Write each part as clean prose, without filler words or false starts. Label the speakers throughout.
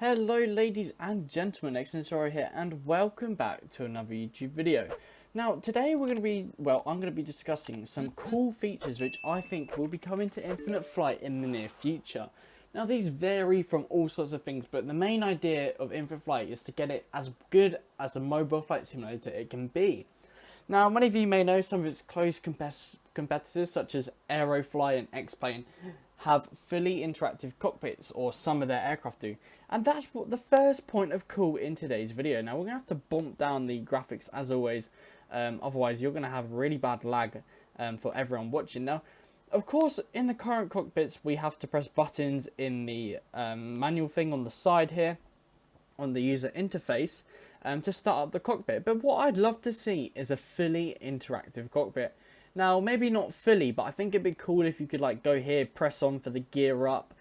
Speaker 1: Hello ladies and gentlemen, Extensor here and welcome back to another YouTube video. Now today I'm going to be discussing some cool features which I think will be coming to Infinite Flight in the near future. Now these vary from all sorts of things, but the main idea of Infinite Flight is to get it as good as a mobile flight simulator it can be. Now many of you may know some of its close competitors such as Aerofly and X-Plane have fully interactive cockpits, or some of their aircraft do. And that's what the first point of call in today's video. Now we're going to have to bump down the graphics as always, otherwise you're going to have really bad lag for everyone watching. Now, of course, in the current cockpits we have to press buttons in the manual thing on the side here, on the user interface, to start up the cockpit. But what I'd love to see is a fully interactive cockpit. Now, maybe not fully, but I think it'd be cool if you could like go here, press on for the gear up,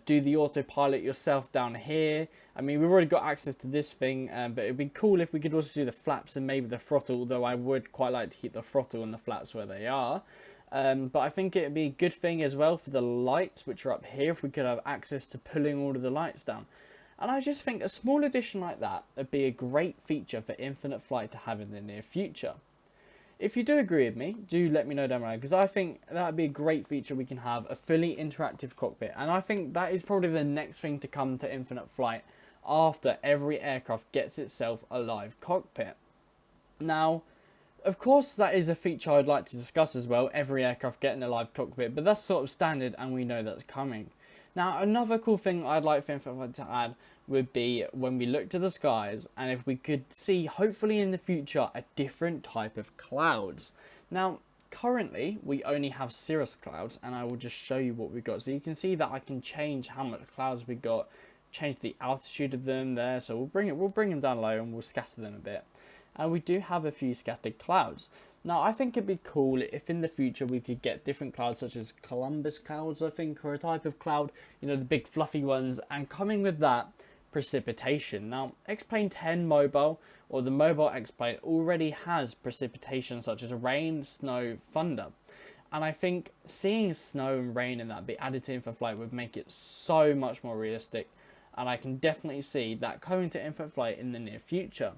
Speaker 1: do the autopilot yourself down here. I mean, we've already got access to this thing, but it'd be cool if we could also do the flaps and maybe the throttle, though I would quite like to keep the throttle and the flaps where they are. But I think it'd be a good thing as well for the lights, which are up here, if we could have access to pulling all of the lights down. And I just think a small addition like that would be a great feature for Infinite Flight to have in the near future. If you do agree with me, do let me know down below, because I think that would be a great feature. We can have a fully interactive cockpit, and I think that is probably the next thing to come to Infinite Flight after every aircraft gets itself a live cockpit. Now, of course, that is a feature I'd like to discuss as well, every aircraft getting a live cockpit, but that's sort of standard and we know that's coming. Now, another cool thing I'd like for Infinite Flight to add would be when we look to the skies, and if we could see, hopefully in the future, a different type of clouds. Now, currently, we only have cirrus clouds, and I will just show you what we got. So you can see that I can change how much clouds we got, change the altitude of them there. So we'll bring them down low and we'll scatter them a bit. And we do have a few scattered clouds. Now, I think it'd be cool if in the future we could get different clouds, such as Columbus clouds, I think, or a type of cloud, you know, the big fluffy ones, and coming with that, precipitation. Now, X-Plane 10 Mobile, or the mobile X-Plane, already has precipitation such as rain, snow, thunder. And I think seeing snow and rain and that be added to Infinite Flight would make it so much more realistic. And I can definitely see that coming to Infinite Flight in the near future.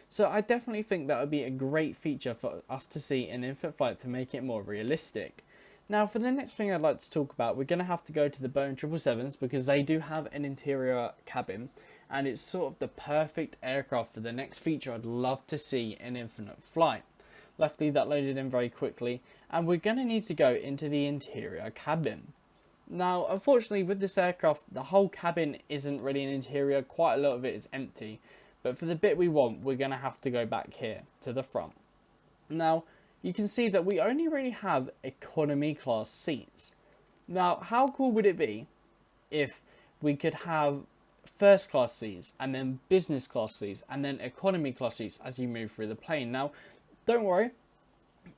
Speaker 1: So I definitely think that would be a great feature for us to see in Infinite Flight to make it more realistic. Now, for the next thing I'd like to talk about, we're going to have to go to the Boeing 777s, because they do have an interior cabin, and it's sort of the perfect aircraft for the next feature I'd love to see in Infinite Flight. Luckily, that loaded in very quickly, and we're going to need to go into the interior cabin. Now, unfortunately, with this aircraft, the whole cabin isn't really an interior. Quite a lot of it is empty, but for the bit we want, we're going to have to go back here to the front. Now, you can see that we only really have economy class seats. Now, how cool would it be if we could have first class seats, and then business class seats, and then economy class seats as you move through the plane? Now, don't worry,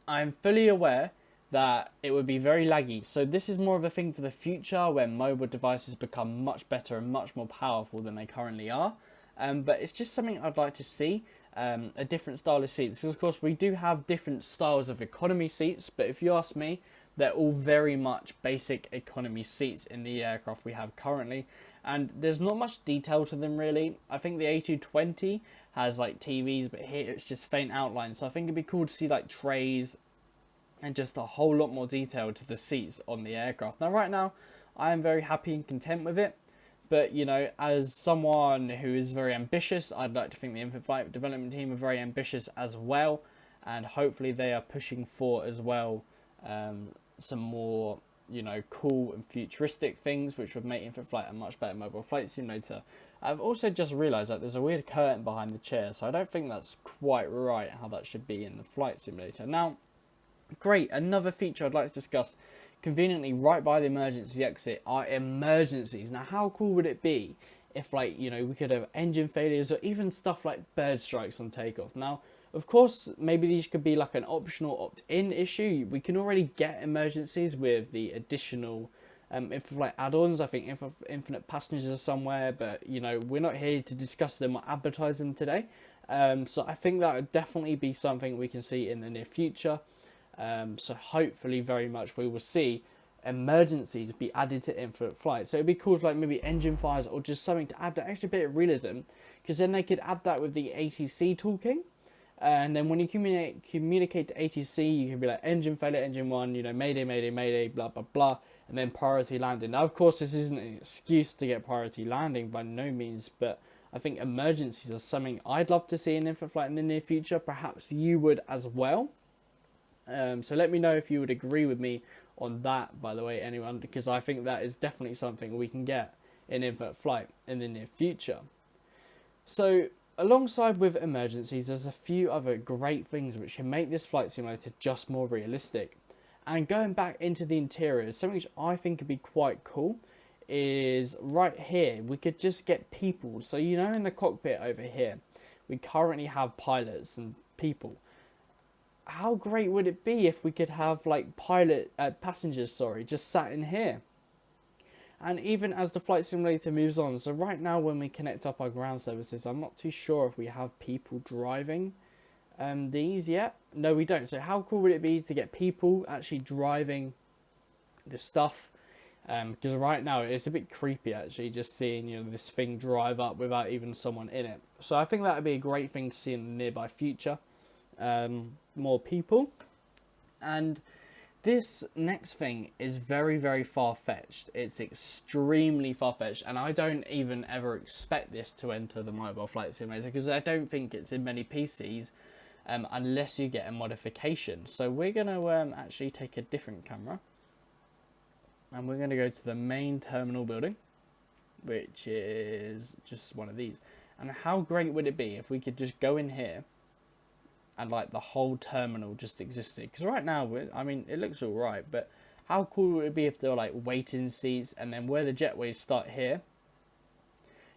Speaker 1: I'm fully aware that it would be very laggy. So this is more of a thing for the future, where mobile devices become much better and much more powerful than they currently are. But it's just something I'd like to see. A different style of seats, because of course we do have different styles of economy seats, but if you ask me, they're all very much basic economy seats in the aircraft we have currently, and there's not much detail to them really. I think the A220 has like TVs, but here it's just faint outlines, so I think it'd be cool to see like trays and just a whole lot more detail to the seats on the aircraft. Now right now I am very happy and content with it. But, you know, as someone who is very ambitious, I'd like to think the Infinite Flight development team are very ambitious as well. And hopefully they are pushing for as well some more, you know, cool and futuristic things, which would make Infinite Flight a much better mobile flight simulator. I've also just realised that there's a weird curtain behind the chair, so I don't think that's quite right how that should be in the flight simulator. Now, great, another feature I'd like to discuss. Conveniently, right by the emergency exit are emergencies. Now, how cool would it be if, like, you know, we could have engine failures or even stuff like bird strikes on takeoff? Now, of course, maybe these could be like an optional opt-in issue. We can already get emergencies with the additional Infinite Flight add-ons. I think Infinite Passengers are somewhere, but, you know, we're not here to discuss them or advertise them today. So I think that would definitely be something we can see in the near future. So hopefully very much we will see emergencies be added to infinite flight. So it'd be cool if like maybe engine fires or just something to add that extra bit of realism, because then they could add that with the ATC talking. And then when you communicate to ATC, you can be like engine failure, engine 1, you know, mayday, mayday, mayday, blah, blah, blah, and then priority landing. Now, of course, this isn't an excuse to get priority landing by no means, but I think emergencies are something I'd love to see in infinite flight in the near future. Perhaps you would as well. So let me know if you would agree with me on that, by the way, anyone, because I think that is definitely something we can get in infinite flight in the near future. So alongside with emergencies, there's a few other great things which can make this flight simulator just more realistic. And going back into the interiors, something which I think could be quite cool is right here, we could just get people. So, you know, in the cockpit over here, we currently have pilots and people. How great would it be if we could have like passengers, just sat in here? And even as the flight simulator moves on, so right now when we connect up our ground services, I'm not too sure if we have people driving these yet. No, we don't. So how cool would it be to get people actually driving the stuff? Because right now it's a bit creepy actually, just seeing, you know, this thing drive up without even someone in it. So I think that would be a great thing to see in the nearby future. More people. And this next thing is very, very far-fetched. It's extremely far-fetched, and I don't even ever expect this to enter the mobile flight simulator, because I don't think it's in many PCs unless you get a modification. So we're going to actually take a different camera, and we're going to go to the main terminal building, which is just one of these. And how great would it be if we could just go in here and like the whole terminal just existed? Because right now, I mean, it looks all right, but how cool would it be if there were like waiting seats, and then where the jetways start here,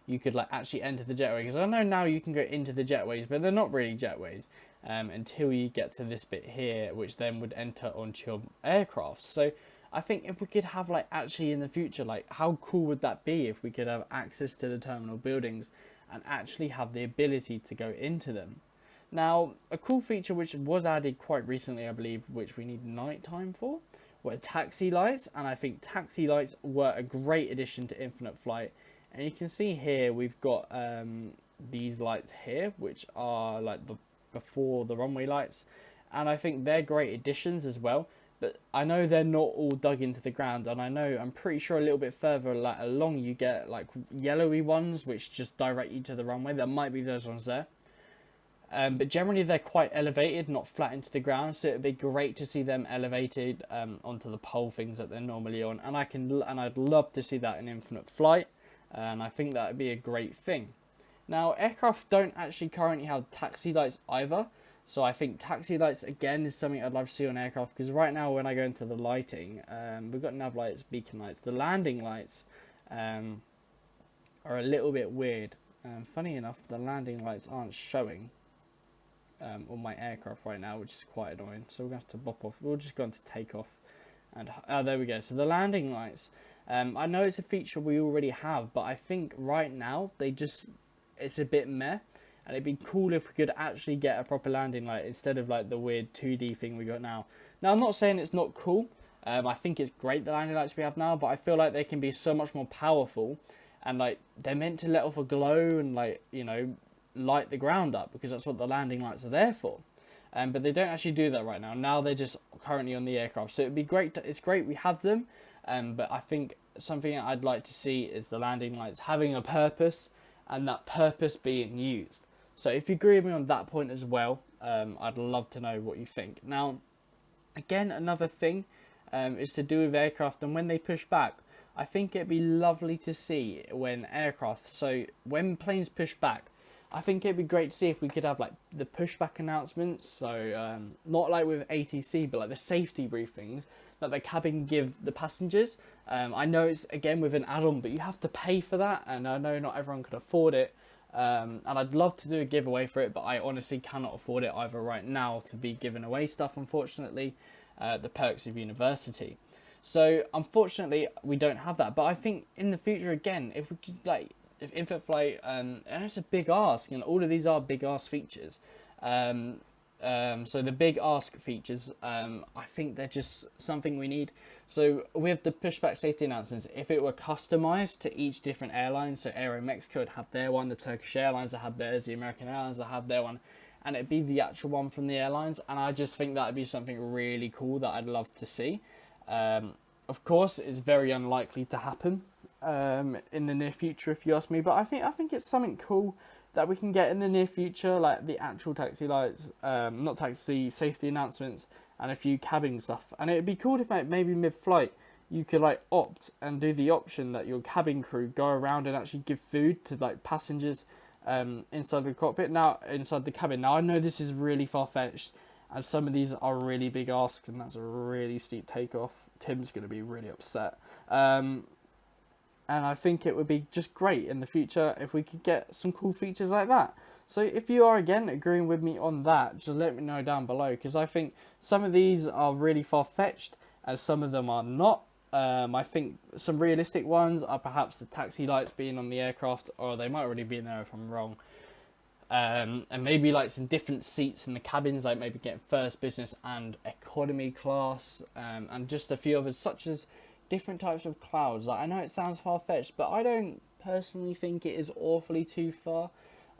Speaker 1: you could like actually enter the jetway? Because I know now you can go into the jetways, but they're not really jetways until you get to this bit here, which then would enter onto your aircraft. So I think if we could have like actually in the future, like how cool would that be if we could have access to the terminal buildings and actually have the ability to go into them? Now, a cool feature which was added quite recently, I believe, which we need nighttime for, were taxi lights. And I think taxi lights were a great addition to Infinite Flight. And you can see here, we've got these lights here, which are like the before the runway lights. And I think they're great additions as well. But I know they're not all dug into the ground. And I'm pretty sure a little bit further along, you get like yellowy ones, which just direct you to the runway. There might be those ones there. But generally they're quite elevated, not flat into the ground, so it'd be great to see them elevated onto the pole things that they're normally on, and I'd love to see that in Infinite Flight, and I think that would be a great thing. Now, aircraft don't actually currently have taxi lights either, so I think taxi lights again is something I'd love to see on aircraft, because right now when I go into the lighting, we've got nav lights, beacon lights. The landing lights are a little bit weird. Funny enough, the landing lights aren't showing on my aircraft right now, which is quite annoying. So we're going to have to bop off. We'll just go into takeoff, and there we go. So the landing lights, I know it's a feature we already have, but I think right now it's a bit meh, and it'd be cool if we could actually get a proper landing light instead of like the weird 2D thing we got now. Now, I'm not saying it's not cool. I think it's great, the landing lights we have now, but I feel like they can be so much more powerful, and like they're meant to let off a glow and like, you know, light the ground up, because that's what the landing lights are there for. But they don't actually do that right now. Now they're just currently on the aircraft. So it'd be great. It's great we have them. But I think something I'd like to see is the landing lights having a purpose, and that purpose being used. So if you agree with me on that point as well, I'd love to know what you think. Now, again, another thing is to do with aircraft and when they push back. I think it'd be lovely to see when when planes push back, I think it'd be great to see if we could have like the pushback announcements. So not like with ATC, but like the safety briefings that the cabin give the passengers. I know it's again with an add-on, but you have to pay for that, and I know not everyone could afford it. And I'd love to do a giveaway for it, but I honestly cannot afford it either right now to be giving away stuff, unfortunately. The perks of university. So unfortunately we don't have that, but I think in the future, again, if we could like, if Infinite Flight, and it's a big ask, and all of these are big ask features, So the big ask features, I think they're just something we need. So with the pushback safety announcements, if it were customized to each different airline, so Aero Mexico would have their one, the Turkish Airlines would have theirs, the American Airlines would have their one, and it'd be the actual one from the airlines. And I just think that'd be something really cool that I'd love to see. Of course, it's very unlikely to happen in the near future, if you ask me. But I think it's something cool that we can get in the near future, like the actual taxi lights, not taxi safety announcements, and a few cabin stuff. And it'd be cool if maybe mid-flight you could like opt and do the option that your cabin crew go around and actually give food to like passengers inside the cockpit. Now, inside the cabin. Now I know this is really far-fetched, and some of these are really big asks, and that's a really steep takeoff. Tim's going to be really upset. And I think it would be just great in the future if we could get some cool features like that. So if you are, again, agreeing with me on that, just let me know down below, because I think some of these are really far-fetched and some of them are not. I think some realistic ones are perhaps the taxi lights being on the aircraft, or they might already be in there if I'm wrong. And maybe like some different seats in the cabins, like maybe getting first, business and economy class, and just a few others, such as different types of clouds. Like, I know it sounds far-fetched, but I don't personally think it is awfully too far.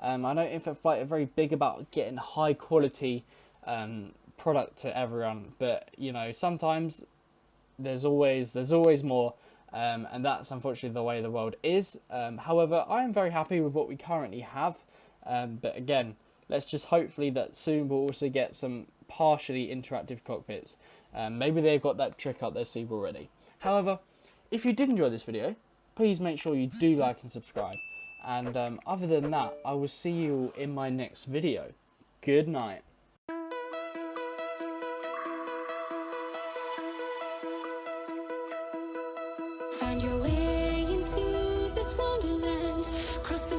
Speaker 1: I know Infinite Flight are very big about getting high quality product to everyone, but you know, sometimes there's always more, and that's unfortunately the way the world is. However, I am very happy with what we currently have, but again, let's just hopefully that soon we'll also get some partially interactive cockpits. Maybe they've got that trick up their sleeve already. However, if you did enjoy this video, please make sure you do like and subscribe. And other than that, I will see you in my next video. Good night.
Speaker 2: Find your way into this wonderland, cross the